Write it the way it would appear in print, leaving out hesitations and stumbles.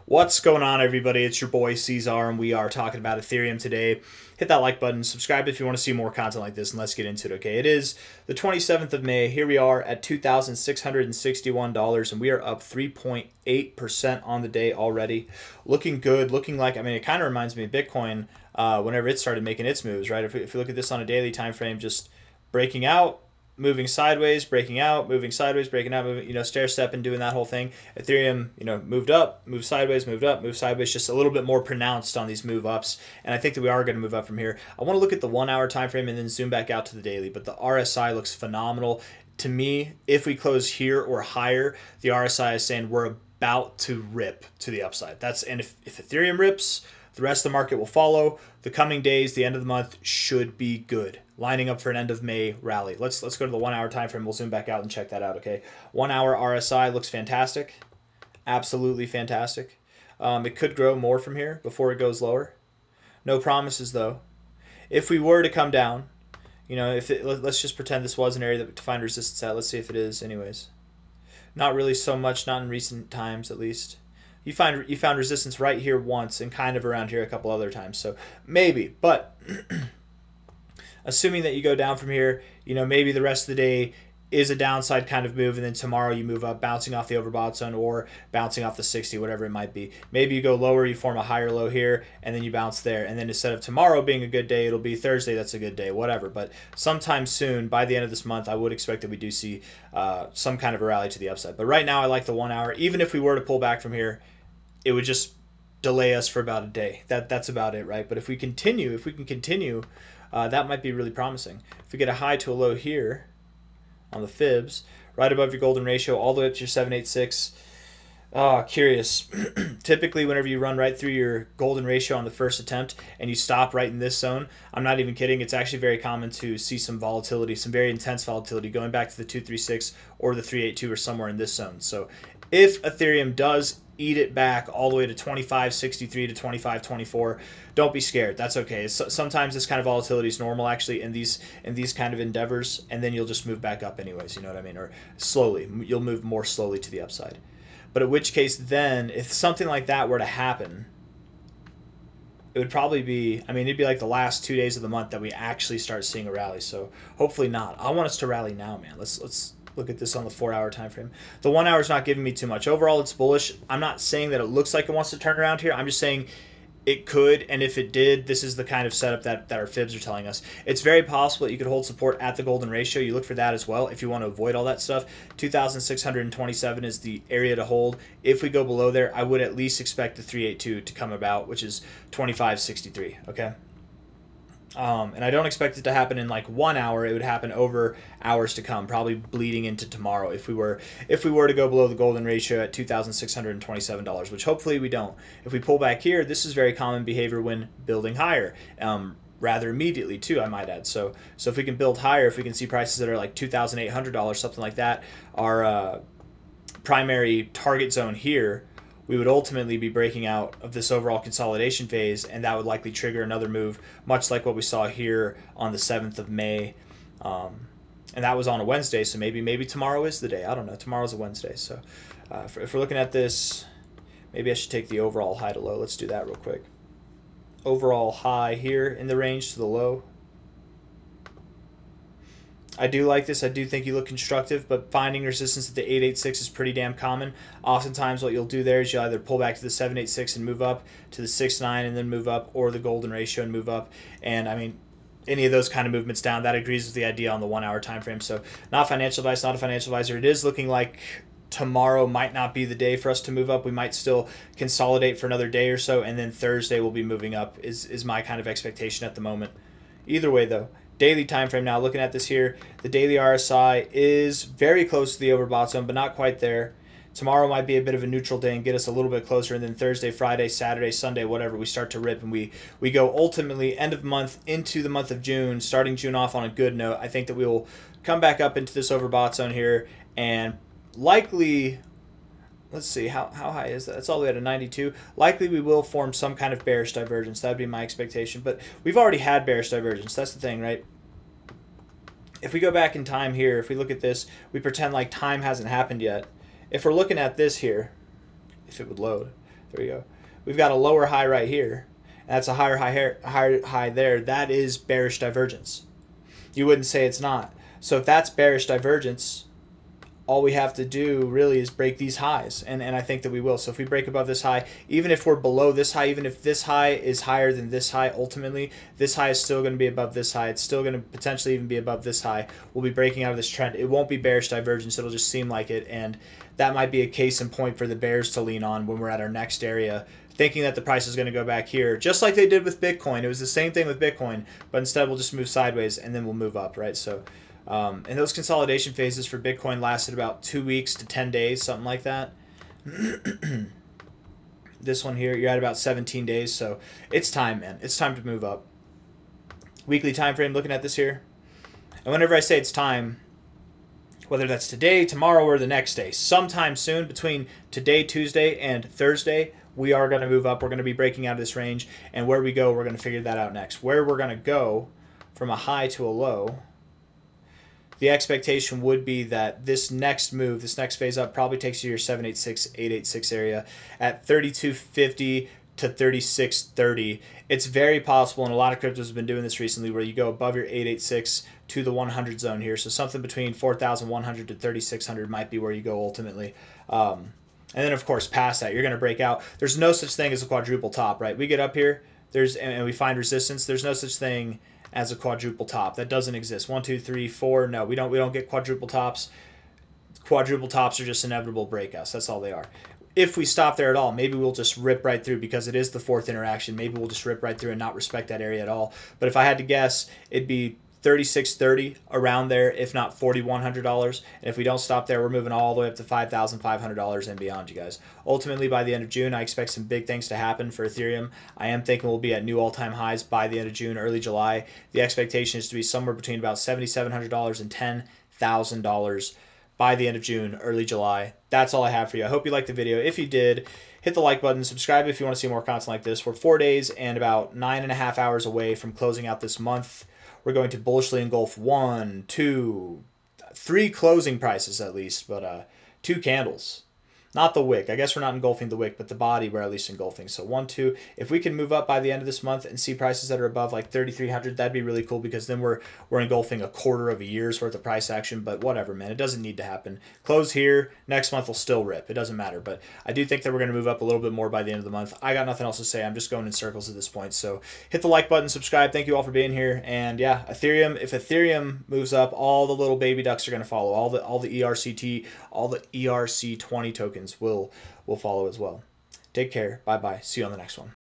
What's going on, everybody? It's your boy C-Zar, and we are talking about Ethereum today. Hit that like button, subscribe if you want to see more content like this, and let's get into it, okay? It is the 27th of May. Here we are at $2,661, and we are up 3.8% on the day already. Looking good, looking like, I mean, it kind of reminds me of Bitcoin whenever it started making its moves, right? If you look at this on a daily time frame, just breaking out, moving sideways, breaking out, moving sideways, breaking out, moving, stair stepping, doing that whole thing. Ethereum, moved up, moved sideways, moved up, moved sideways, just a little bit more pronounced on these move ups. And I think that we are going to move up from here. I want to look at the 1 hour time frame and then zoom back out to the daily, but the RSI looks phenomenal. To me, if we close here or higher, the RSI is saying we're about to rip to the upside. And if Ethereum rips, the rest of the market will follow. The coming days, the end of the month should be good. Lining up for an end of May rally. Let's go to the 1 hour time frame. We'll zoom back out and check that out, okay? 1 hour RSI looks fantastic. Absolutely fantastic. It could grow more from here before it goes lower. No promises, though. If we were to come down, let's just pretend this was an area to find resistance at. Let's see if it is anyways. Not really so much, not in recent times at least. You found resistance right here once and kind of around here a couple other times. So maybe, but assuming that you go down from here, maybe the rest of the day is a downside kind of move, and then tomorrow you move up, bouncing off the overbought zone or bouncing off the 60, whatever it might be. Maybe you go lower, you form a higher low here, and then you bounce there. And then instead of tomorrow being a good day, it'll be Thursday, that's a good day, whatever. But sometime soon, by the end of this month, I would expect that we do see some kind of a rally to the upside. But right now, I like the 1 hour. Even if we were to pull back from here, it would just delay us for about a day. That's about it, right? But if we can continue, that might be really promising. If we get a high to a low here on the fibs, right above your golden ratio, all the way up to your 786. Curious. Typically, whenever you run right through your golden ratio on the first attempt and you stop right in this zone, I'm not even kidding, it's actually very common to see some volatility, some very intense volatility going back to the 236 or the 382 or somewhere in this zone. So if Ethereum does eat it back all the way to 25.63 to 25.24, don't be scared. That's okay. Sometimes this kind of volatility is normal actually in these kind of endeavors, and then you'll just move back up anyways, you know what I mean? Or slowly, you'll move more slowly to the upside. But in which case then, if something like that were to happen, it would probably be, it'd be like the last 2 days of the month that we actually start seeing a rally. So hopefully not. I want us to rally now, man. Let's look at this on the 4 hour time frame. The 1 hour is not giving me too much. Overall, it's bullish. I'm not saying that it looks like it wants to turn around here. I'm just saying it could, and if it did, this is the kind of setup that our fibs are telling us. It's very possible that you could hold support at the golden ratio. You look for that as well if you want to avoid all that stuff. 2,627 is the area to hold. If we go below there, I would at least expect the 382 to come about, which is 25.63, okay? And I don't expect it to happen in like 1 hour. It would happen over hours to come, probably bleeding into tomorrow if we were to go below the golden ratio at $2,627, which hopefully we don't. If we pull back here, this is very common behavior when building higher. Rather immediately too, I might add. So if we can build higher, if we can see prices that are like $2,800, something like that, our primary target zone here, we would ultimately be breaking out of this overall consolidation phase, and that would likely trigger another move, much like what we saw here on the 7th of May. And that was on a Wednesday, so maybe tomorrow is the day. I don't know. Tomorrow's a Wednesday. So if we're looking at this, maybe I should take the overall high to low. Let's do that real quick. Overall high here in the range to the low. I do like this. I do think you look constructive, but finding resistance at the 886 is pretty damn common. Oftentimes what you'll do there is you'll either pull back to the 786 and move up to the 69 and then move up, or the golden ratio and move up. And any of those kind of movements down, that agrees with the idea on the 1 hour time frame. So not financial advice, not a financial advisor. It is looking like tomorrow might not be the day for us to move up. We might still consolidate for another day or so, and then Thursday we'll be moving up is my kind of expectation at the moment. Either way though, daily time frame now, looking at this here, the daily RSI is very close to the overbought zone, but not quite there. Tomorrow might be a bit of a neutral day and get us a little bit closer, and then Thursday, Friday, Saturday, Sunday, whatever, we start to rip, and we go ultimately end of month into the month of June, starting June off on a good note. I think that we will come back up into this overbought zone here, and likely, let's see, how high is that? It's all the way to 92. Likely we will form some kind of bearish divergence. That'd be my expectation. But we've already had bearish divergence. That's the thing, right? If we go back in time here, if we look at this, we pretend like time hasn't happened yet. If we're looking at this here, if it would load, There we go. We've got a lower high right here. And that's a higher high there. That is bearish divergence. You wouldn't say it's not. So if that's bearish divergence, all we have to do really is break these highs, and I think that we will. So if we break above this high, even if we're below this high, even if this high is higher than this high, ultimately this high is still going to be above this high. It's still going to potentially even be above this high. We'll be breaking out of this trend. It won't be bearish divergence. It'll just seem like it, and that might be a case in point for the bears to lean on when we're at our next area, thinking that the price is going to go back here, just like they did with Bitcoin. It was the same thing with Bitcoin, but instead we'll just move sideways and then we'll move up, right? So and those consolidation phases for Bitcoin lasted about 2 weeks to 10 days, something like that. This one here, you're at about 17 days, so it's time, man. It's time to move up. Weekly time frame, looking at this here. And whenever I say it's time, whether that's today, tomorrow, or the next day, sometime soon between today, Tuesday, and Thursday, we are going to move up. We're going to be breaking out of this range, and where we go, we're going to figure that out next. Where we're going to go from a high to a low, the expectation would be that this next move, this next phase up, probably takes you to your 786, 886 area at 3250 to 3630. It's very possible, and a lot of cryptos have been doing this recently, where you go above your 886 to the 100 zone here. So something between 4,100 to 3,600 might be where you go ultimately. And then, of course, past that, you're going to break out. There's no such thing as a quadruple top, right? We get up here, and we find resistance. There's no such thing as a quadruple top. That doesn't exist. 1, 2, 3, 4. No, we don't get quadruple tops. Quadruple tops are just inevitable breakouts. That's all they are. If we stop there at all, maybe we'll just rip right through because it is the fourth interaction. Maybe we'll just rip right through and not respect that area at all. But if I had to guess, it'd be $36.30 around there, if not $4,100. And if we don't stop there, we're moving all the way up to $5,500 and beyond, you guys. Ultimately, by the end of June, I expect some big things to happen for Ethereum. I am thinking we'll be at new all-time highs by the end of June, early July. The expectation is to be somewhere between about $7,700 and $10,000 by the end of June, early July. That's all I have for you. I hope you liked the video. If you did, hit the like button, subscribe if you want to see more content like this. We're 4 days and about 9.5 hours away from closing out this month. We're going to bullishly engulf 1, 2, 3 closing prices at least, but 2 candles. Not the wick. I guess we're not engulfing the wick, but the body we're at least engulfing. So 1, 2. If we can move up by the end of this month and see prices that are above like 3,300, that'd be really cool because then we're engulfing a quarter of a year's worth of price action. But whatever, man. It doesn't need to happen. Close here. Next month will still rip. It doesn't matter. But I do think that we're going to move up a little bit more by the end of the month. I got nothing else to say. I'm just going in circles at this point. So hit the like button, subscribe. Thank you all for being here. And yeah, Ethereum. If Ethereum moves up, all the little baby ducks are going to follow. All the ERCT, all the ERC20 tokens will follow as well. Take care. Bye-bye. See you on the next one.